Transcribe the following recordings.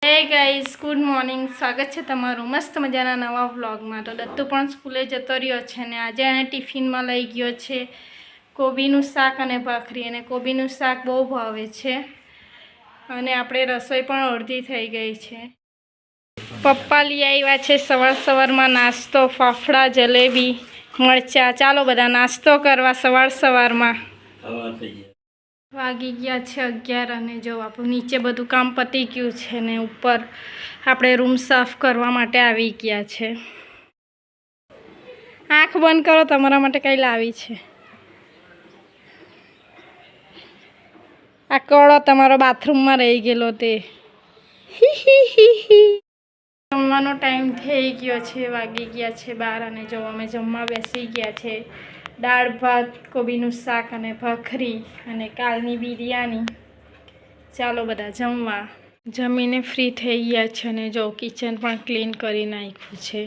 Hey guys, good morning. સ્વાગત છે તમારું મસ્ત મજાના નવા વ્લોગમાં. તો દત્તુ પણ સ્કૂલે જતો રહ્યો છે ને આજે એને ટિફિનમાં લઈ ગયો છે કોબીનું શાક અને ભાખરી. અને કોબીનું શાક બહુ ભાવે છે અને આપણે રસોઈ પણ અડધી થઈ ગઈ છે. પપ્પા લઈ આવ્યા છે સવારમાં નાસ્તો, ફાફડા, જલેબી, મરચા. ચાલો બધા નાસ્તો કરવા સવારમાં. વાગી ગયા છે 11 અને જો આપણું નીચે બધું કામ પતી ગયું છે ને ઉપર આપણે રૂમ સાફ કરવા માટે આવી ગયા છે. આંખ બંધ કરો, તમારા માટે કઈ લાવી છે. આ કળો તમારો બાથરૂમમાં રહી ગયેલો તે. જમવાનો ટાઈમ થઈ ગયો છે, વાગી ગયા છે 12 અને જો અમે જમવા બેસી ગયા છે. દાળ ભાત, કોબીનું શાક અને ભાખરી અને કાલની બિરયાની. ચાલો બધા જમવા. જમીને ફ્રી થઈ ગયા છે અને જો કિચન પણ ક્લીન કરી નાખ્યું છે.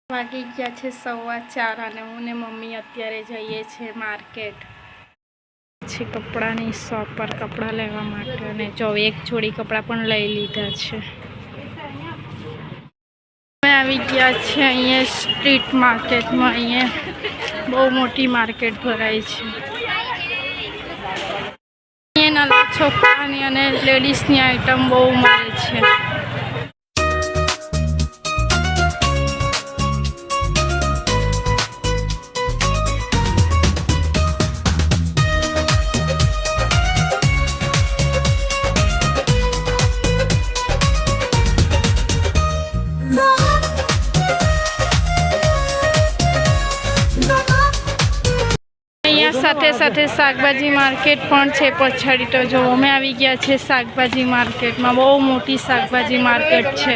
વાગી ગયા છે 4:15 અને હું ને મમ્મી અત્યારે જઈએ છીએ માર્કેટ. પછી કપડાની શોપ પર કપડાં લેવા માટે અને જો એક જોડી કપડાં પણ લઈ લીધા છે. અમે આવી ગયા છે અહીંયા સ્ટ્રીટ માર્કેટમાં. અહીંયા બહુ મોટી માર્કેટ ભરાય છે. નાના છોકરાની અને લેડીઝની આઈટમ બહુ મળે છે. સાથે શાકભાજી માર્કેટ પણ છે પછાડી. તો જો અમે આવી ગયા છે શાકભાજી માર્કેટમાં. બહુ મોટી શાકભાજી માર્કેટ છે.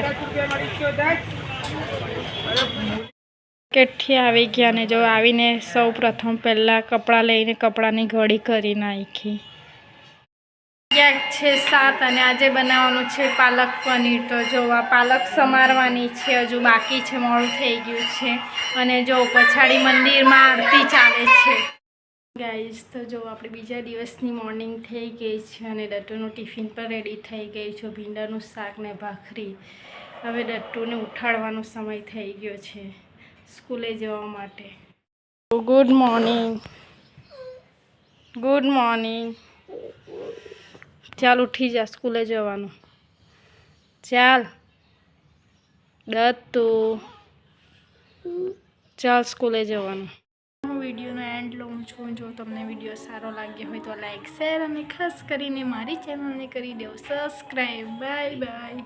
માર્કેટથી આવી ગયા ને જો આવીને સૌ પ્રથમ પહેલાં કપડાં લઈને કપડાની ઘડી કરી નાખી. ક્યાંક છે 7 અને આજે બનાવવાનું છે પાલક પનીર. તો જો આ પાલક સમારવાની છે, હજુ બાકી છે, મોડું થઈ ગયું છે. અને જો પછાડી મંદિરમાં આરતી ચાલે છે. ગાઈઝ તો જો આપણે બીજા દિવસની મોર્નિંગ થઈ ગઈ છે અને દત્તુનું ટિફિન પર રેડી થઈ ગઈ છે. ભીંડાનું શાક ને ભાખરી. હવે દત્તુને ઉઠાડવાનો સમય થઈ ગયો છે સ્કૂલે જવા માટે. Good morning. ચાલ ઉઠી જા, સ્કૂલે જવાનું. ચાલ દત્તુ, ચાલ સ્કૂલે જવાનું. વિડીયોનો એન્ડ લઉં છું. જો તમને વિડીયો સારો લાગ્યો હોય તો લાઈક, શેર અને ખાસ કરીને મારી ચેનલને કરી દો સબસ્ક્રાઈબ. બાય.